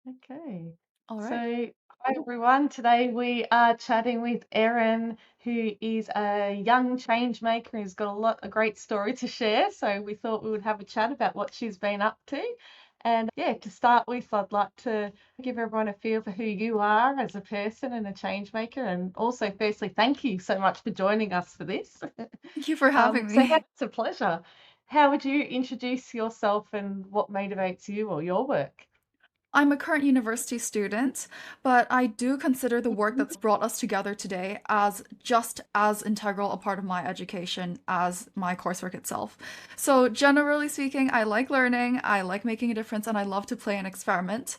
Okay. All So, right. hi everyone. Today we are chatting with Erin, who is a young change maker who's got a great story to share. So we thought we would have a chat about what she's been up to. And yeah, to start with, I'd like to give everyone a feel for who you are as a person and a change maker. And also, firstly, thank you so much for joining us for this. Thank you for having Yeah, me. it's a pleasure. How would you introduce yourself and what motivates you or your work? I'm a current university student, but I do consider the work that's brought us together today as just as integral a part of my education as my coursework itself. So, generally speaking, I like learning, I like making a difference, and I love to play and experiment.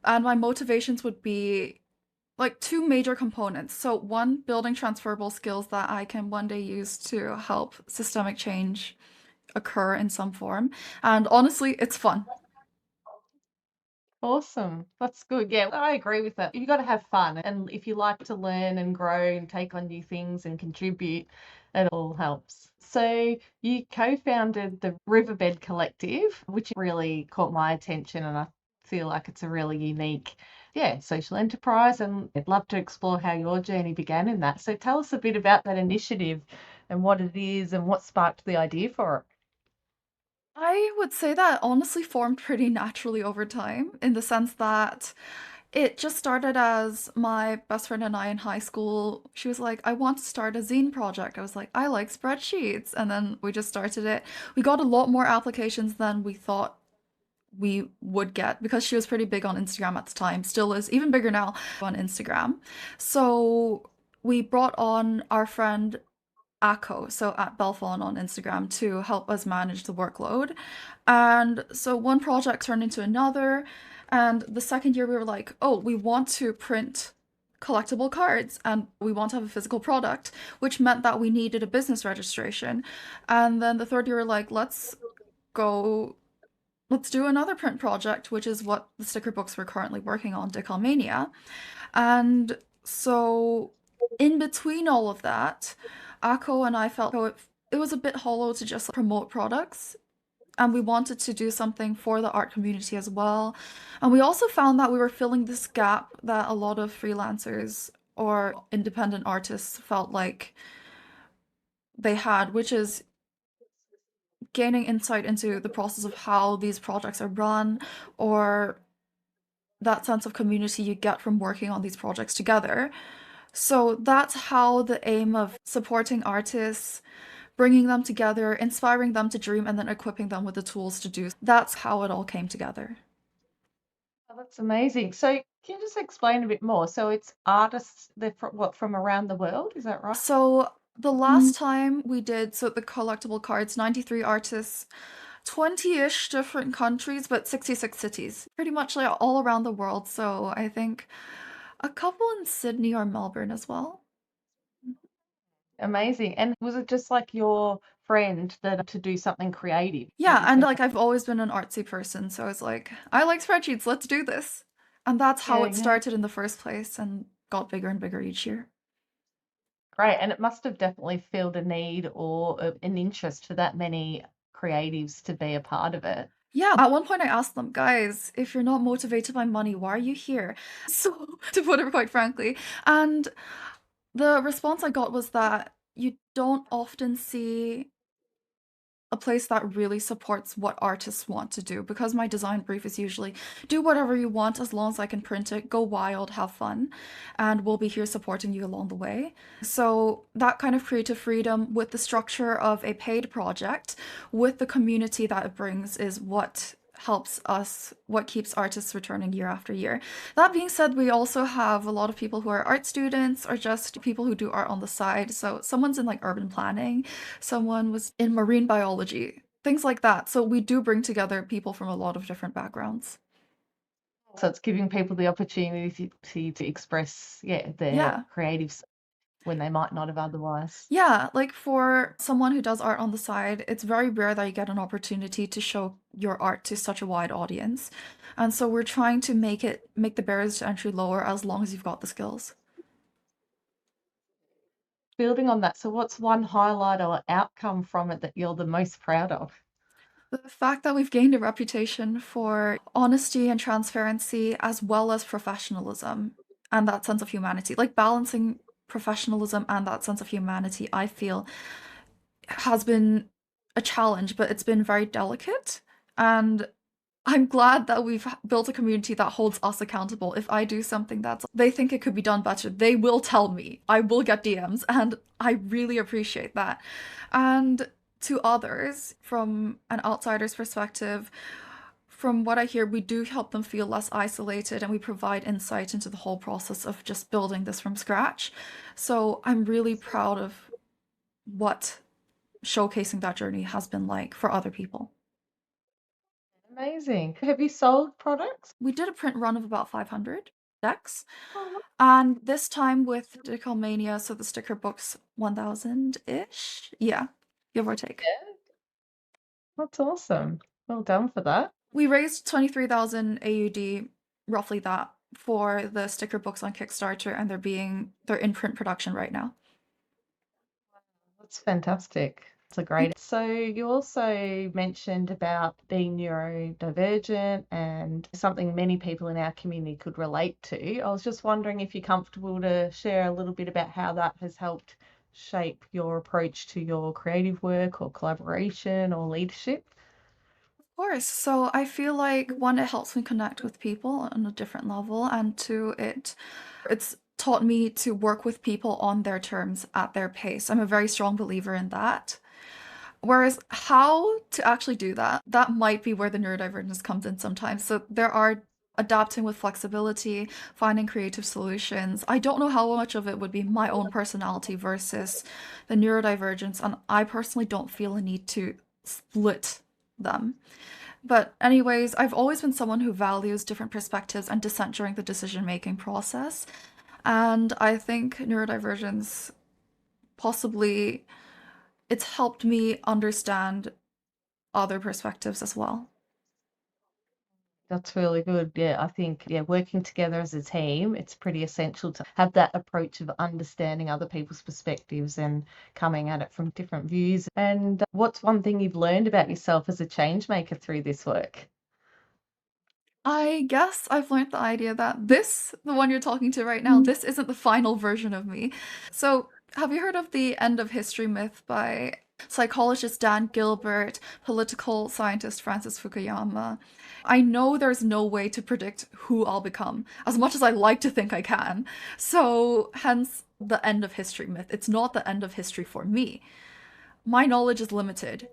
And my motivations would be like two major components. So, one, building transferable skills that I can one day use to help systemic change occur in some form. And honestly, it's fun. Awesome. That's good. Yeah, I agree with that. You've got to have fun. And if you like to learn and grow and take on new things and contribute, it all helps. So you co-founded the Riverbed Collective, which really caught my attention. And I feel like it's a really unique, yeah, social enterprise. And I'd love to explore how your journey began in that. So tell us a bit about that initiative and what it is and what sparked the idea for it. I would say that honestly formed pretty naturally over time, in the sense that it just started as my best friend and I in high school. She was like, I want to start a zine project. I was like, I like spreadsheets. And then we just started it. We got a lot more applications than we thought we would get because she was pretty big on Instagram at the time, still is even bigger now on Instagram. So we brought on our friend Akko, so at Belfon on Instagram, to help us manage the workload. And so one project turned into another. And the second year, we were like, oh, we want to print collectible cards and we want to have a physical product, which meant that we needed a business registration. And then the third year, we were like, go, let's do another print project, which is what the sticker books we're currently working on, Decalmania. And so, in between all of that, Akko and I felt it was a bit hollow to just promote products. And we wanted to do something for the art community as well. And we also found that we were filling this gap that a lot of freelancers or independent artists felt like they had, which is gaining insight into the process of how these projects are run or that sense of community you get from working on these projects together. So that's how the aim of supporting artists, bringing them together, inspiring them to dream, and then equipping them with the tools to do. That's how it all came together. Oh, that's amazing. So can you just explain a bit more? So it's artists, they're from, what, from around the world? Is that right? So the last time we did so the collectible cards, 93 artists, 20-ish different countries, but 66 cities. Pretty much like all around the world. So I think a couple in Sydney or Melbourne as well. Amazing. And was it just like your friend that to do something creative that Yeah, you and said? like I've always been an artsy person, so I was like, I like spreadsheets, let's do this. And that's how Yeah, it yeah. started in the first place and got bigger and bigger each year. Great. And it must have definitely filled a need or an interest for that many creatives to be a part of it. Yeah, at one point I asked them, guys, if you're not motivated by money, why are you here? So, to put it quite frankly. And the response I got was that you don't often see a place that really supports what artists want to do because my design brief is usually do whatever you want as long as I can print it, go wild, have fun, and we'll be here supporting you along the way. So, that kind of creative freedom with the structure of a paid project, with the community that it brings, is what helps us, what keeps artists returning year after year. That being said, we also have a lot of people who are art students or just people who do art on the side. So, someone's in like urban planning, someone was in marine biology, things like that. So we do bring together people from a lot of different backgrounds. So it's giving people the opportunity to express, yeah, their Yeah. creative when they might not have otherwise. Yeah, like for someone who does art on the side, it's very rare that you get an opportunity to show your art to such a wide audience. And so we're trying to make the barriers to entry lower as long as you've got the skills. Building on that, so what's one highlight or outcome from it that you're the most proud of? The fact that we've gained a reputation for honesty and transparency as well as professionalism and that sense of humanity, like balancing professionalism and that sense of humanity, I feel has been a challenge, but it's been very delicate. And I'm glad that we've built a community that holds us accountable. If I do something that's they think it could be done better, they will tell me. I will get DMs, and I really appreciate that. And to others, from an outsider's perspective, from what I hear, we do help them feel less isolated and we provide insight into the whole process of just building this from scratch. So I'm really proud of what showcasing that journey has been like for other people. Amazing. Have you sold products? We did a print run of about 500 decks, Oh, and this time with Decalmania, so the sticker books 1000-ish? Yeah, give or take. yeah, that's awesome. Well done for that. We raised 23,000 AUD, roughly that, for the sticker books on Kickstarter, and they're in print production right now. That's fantastic. It's a great. So you also mentioned about being neurodivergent and something many people in our community could relate to. I was just wondering if you're comfortable to share a little bit about how that has helped shape your approach to your creative work or collaboration or leadership. Of course. So I feel like one, it helps me connect with people on a different level, and two, it's taught me to work with people on their terms at their pace. I'm a very strong believer in that. Whereas how to actually do that, that might be where the neurodivergence comes in sometimes. So there are adapting with flexibility, finding creative solutions. I don't know how much of it would be my own personality versus the neurodivergence, and I personally don't feel a need to split them. But anyways, I've always been someone who values different perspectives and dissent during the decision-making process. And I think neurodivergence possibly it's helped me understand other perspectives as well. That's really good. Yeah, I think, yeah, working together as a team, it's pretty essential to have that approach of understanding other people's perspectives and coming at it from different views. And what's one thing you've learned about yourself as a change maker through this work? I guess I've learned the idea that this, the one you're talking to right now, this isn't the final version of me. So, have you heard of the end of history myth by psychologist Dan Gilbert, political scientist Francis Fukuyama? I know there's no way to predict who I'll become, as much as I like to think I can. So, hence the end of history myth. It's not the end of history for me. My knowledge is limited.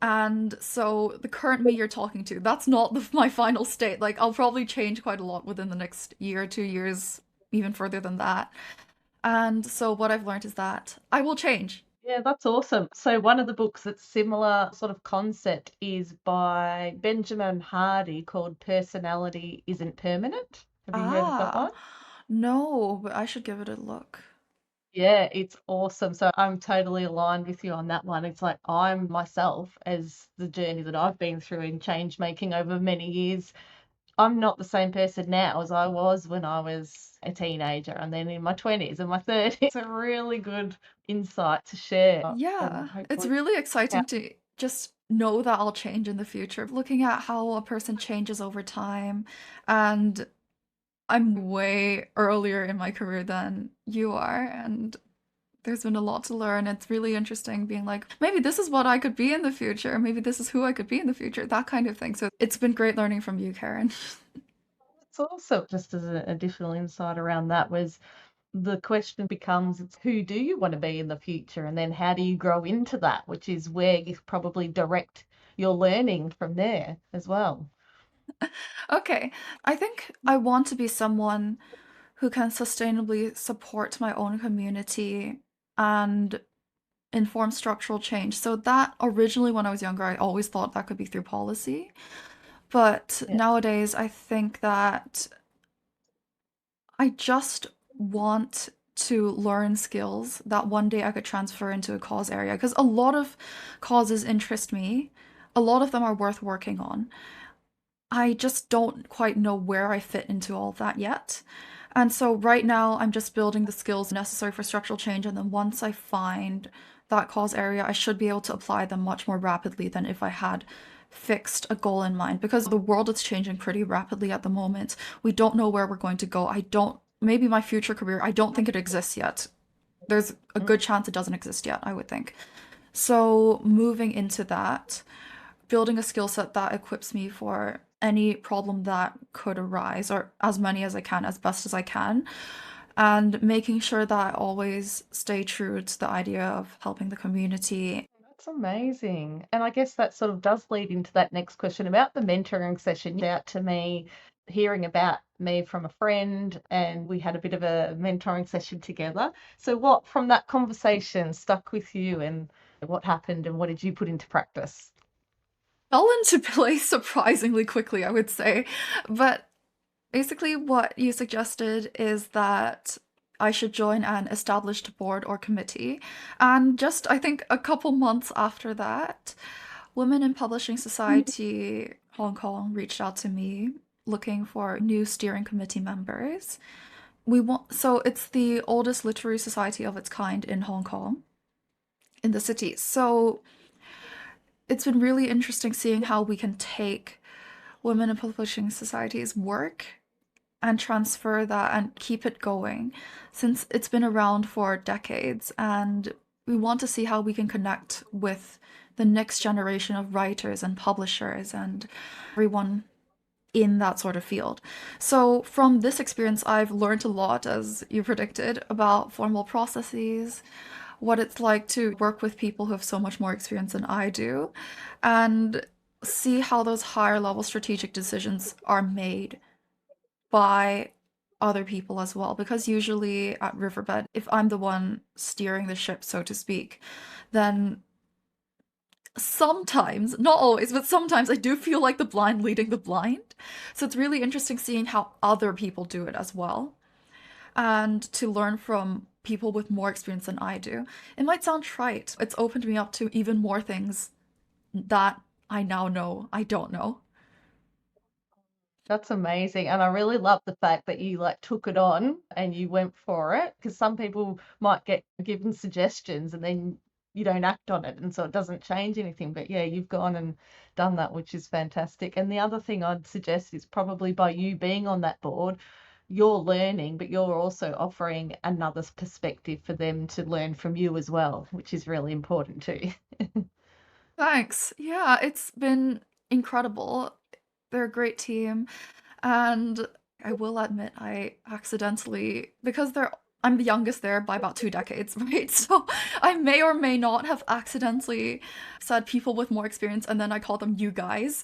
And so the current me you're talking to, that's not my final state. Like, I'll probably change quite a lot within the next year, 2 years, even further than that. And so what I've learned is that I will change. Yeah, that's awesome. So one of the books that's similar sort of concept is by Benjamin Hardy called Personality Isn't Permanent. Have you heard of that Ah, one? no, but I should give it a look. Yeah, it's awesome. So I'm totally aligned with you on that one. It's like I'm myself as the journey that I've been through in change making over many years. I'm not the same person now as I was when I was a teenager and then in my 20s and my 30s. It's a really good insight to share and Yeah, it's hopefully really help. exciting to just know that I'll change in the future. Looking at how a person changes over time, and I'm way earlier in my career than you are, and there's been a lot to learn. It's really interesting being like, maybe this is what I could be in the future, maybe this is who I could be in the future, that kind of thing. So it's been great learning from you, Karen. It's also just as an additional insight around that was the question becomes it's who do you want to be in the future and then how do you grow into that, which is where you probably direct your learning from there as well. Okay, I think I want to be someone who can sustainably support my own community and inform structural change. So that originally when I was younger, I always thought that could be through policy. But Yeah. nowadays, I think that I just want to learn skills that one day I could transfer into a cause area because a lot of causes interest me. A lot of them are worth working on. I just don't quite know where I fit into all of that yet. And so right now I'm just building the skills necessary for structural change, and then once I find that cause area, I should be able to apply them much more rapidly than if I had fixed a goal in mind because the world is changing pretty rapidly at the moment. We don't know where we're going to go. Maybe my future career, I don't think it exists yet. There's a Mm. good chance it doesn't exist yet, I would think. So moving into that, building a skill set that equips me for any problem that could arise, or as many as I can, as best as I can, and making sure that I always stay true to the idea of helping the community. That's amazing. And I guess that sort of does lead into that next question about the mentoring session. Out to me, hearing about me from a friend, and we had a bit of a mentoring session together. So, what from that conversation stuck with you, and what happened, and what did you put into practice? Fell into place surprisingly quickly, I would say. But basically, what you suggested is that I should join an established board or committee. And just, I think, a couple months after that, Women in Publishing Society Hong Kong reached out to me looking for new steering committee members. So it's the oldest literary society of its kind in Hong Kong, in the city. So it's been really interesting seeing how we can take Women in Publishing Society's work and transfer that and keep it going since it's been around for decades. And we want to see how we can connect with the next generation of writers and publishers and everyone in that sort of field. So, from this experience, I've learned a lot, as you predicted, about formal processes, what it's like to work with people who have so much more experience than I do, and see how those higher level strategic decisions are made by other people as well. Because usually at Riverbed, if I'm the one steering the ship, so to speak, then sometimes, not always, but sometimes I do feel like the blind leading the blind. So it's really interesting seeing how other people do it as well and to learn from people with more experience than I do. It might sound trite. It's opened me up to even more things that I now know I don't know. That's amazing. And I really love the fact that you like took it on and you went for it, because some people might get given suggestions and then you don't act on it. And so it doesn't change anything. But yeah, you've gone and done that, which is fantastic. And the other thing I'd suggest is probably by you being on that board, you're learning, but you're also offering another perspective for them to learn from you as well, which is really important too. Thanks. Yeah, it's been incredible. They're a great team. And I will admit, I accidentally, because I'm the youngest there by about 2 decades, right? So I may or may not have accidentally said people with more experience and then I called them you guys.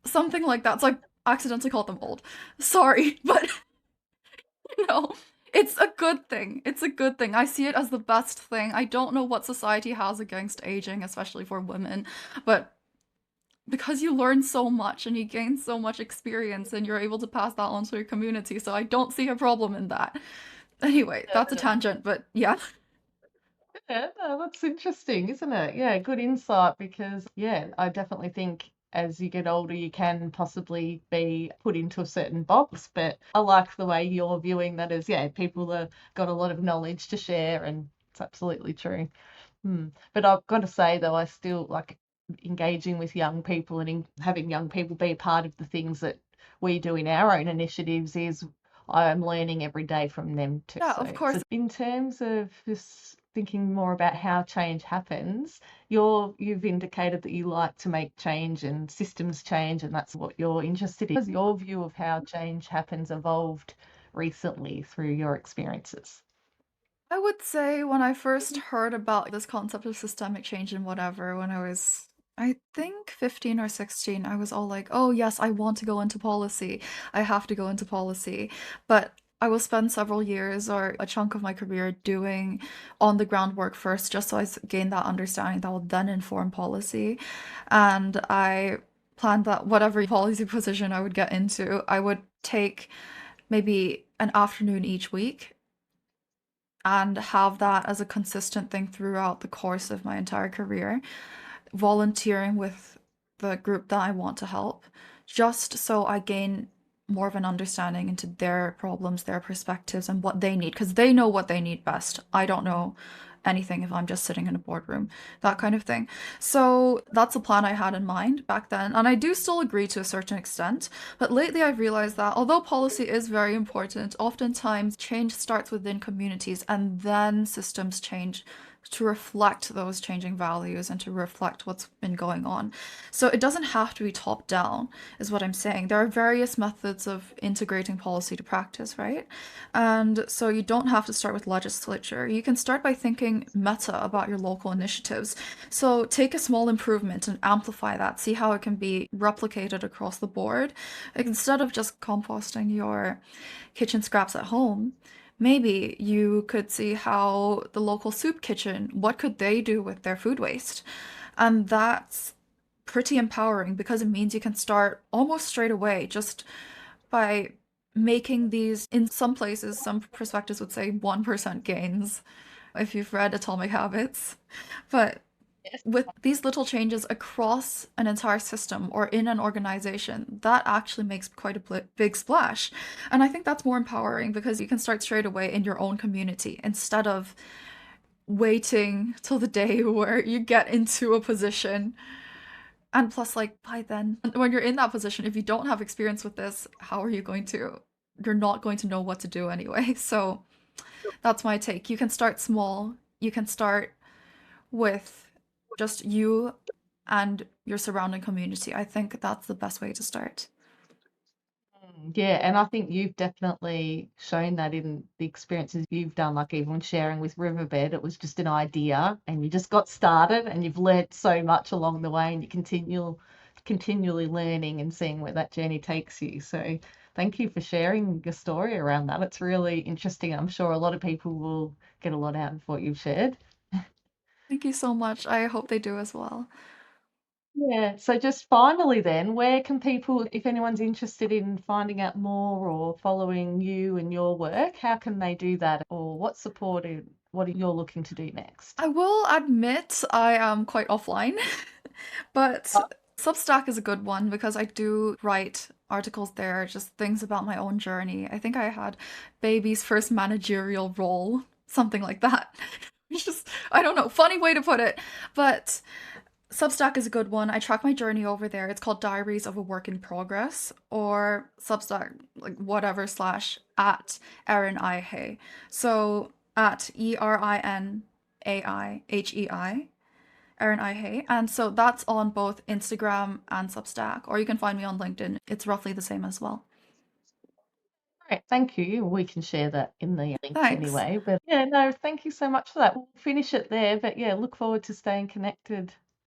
Something like that. So I accidentally called them old. Sorry, but no, it's a good thing. It's a good thing. I see it as the best thing. I don't know what society has against aging, especially for women, but because you learn so much and you gain so much experience and you're able to pass that on to your community. So I don't see a problem in that. Anyway, that's a tangent, but yeah. Yeah, no, that's interesting, isn't it? Yeah, good insight because, yeah, I definitely think as you get older, you can possibly be put into a certain box. But I like the way you're viewing that as, yeah, people that got a lot of knowledge to share, and it's absolutely true. But I've got to say, though, I still like engaging with young people and having young people be a part of the things that we do in our own initiatives is I'm learning every day from them too. Yeah, of So course. in terms of just thinking more about how change happens, you've indicated that you like to make change and systems change, and that's what you're interested in. Has your view of how change happens evolved recently through your experiences? I would say when I first heard about this concept of systemic change and whatever, when I was, I think, 15 or 16, I was all like, oh, yes, I want to go into policy. I have to go into policy. But I will spend several years or a chunk of my career doing on the ground work first, just so I gain that understanding that will then inform policy. And I planned that whatever policy position I would get into, I would take maybe an afternoon each week and have that as a consistent thing throughout the course of my entire career, volunteering with the group that I want to help, just so I gain more of an understanding into their problems, their perspectives, and what they need, because they know what they need best. I don't know anything if I'm just sitting in a boardroom, that kind of thing. So that's the plan I had in mind back then. And I do still agree to a certain extent. But lately I've realized that although policy is very important, oftentimes change starts within communities and then systems change to reflect those changing values and to reflect what's been going on. So it doesn't have to be top down, is what I'm saying. There are various methods of integrating policy to practice, right? And so you don't have to start with legislature. You can start by thinking meta about your local initiatives. So take a small improvement and amplify that. See how it can be replicated across the board. Like instead of just composting your kitchen scraps at home, maybe you could see how the local soup kitchen, what could they do with their food waste? And that's pretty empowering because it means you can start almost straight away just by making these, in some places, some perspectives would say 1% gains if you've read Atomic Habits. But Yes. with these little changes across an entire system or in an organization, that actually makes quite a big splash. And I think that's more empowering because you can start straight away in your own community instead of waiting till the day where you get into a position. And plus, like, by then, when you're in that position, if you don't have experience with this, how are you going to? You're not going to know what to do anyway. So that's my take. You can start small. You can start with just you and your surrounding community. I think that's the best way to start. Yeah, and I think you've definitely shown that in the experiences you've done, like even sharing with Riverbed, it was just an idea and you just got started and you've learnt so much along the way and you continually learning and seeing where that journey takes you. So thank you for sharing your story around that. It's really interesting. I'm sure a lot of people will get a lot out of what you've shared. Thank you so much. I hope they do as well. Yeah, so just finally then, where can people, if anyone's interested in finding out more or following you and your work, how can they do that? Or what are you looking to do next? I will admit I am quite offline, but Substack is a good one because I do write articles there, just things about my own journey. I think I had baby's first managerial role, something like that. It's just, I don't know, funny way to put it. But Substack is a good one. I track my journey over there. It's called Diaries of a Work in Progress or Substack, like whatever slash at Erin Ai Hei. So at ErinAiHei, Erin Ai Hei. And so that's on both Instagram and Substack, or you can find me on LinkedIn. It's roughly the same as well. Great, thank you. We can share that in the links Thanks. anyway. But yeah, no, thank you so much for that. We'll finish it there. But yeah, look forward to staying connected.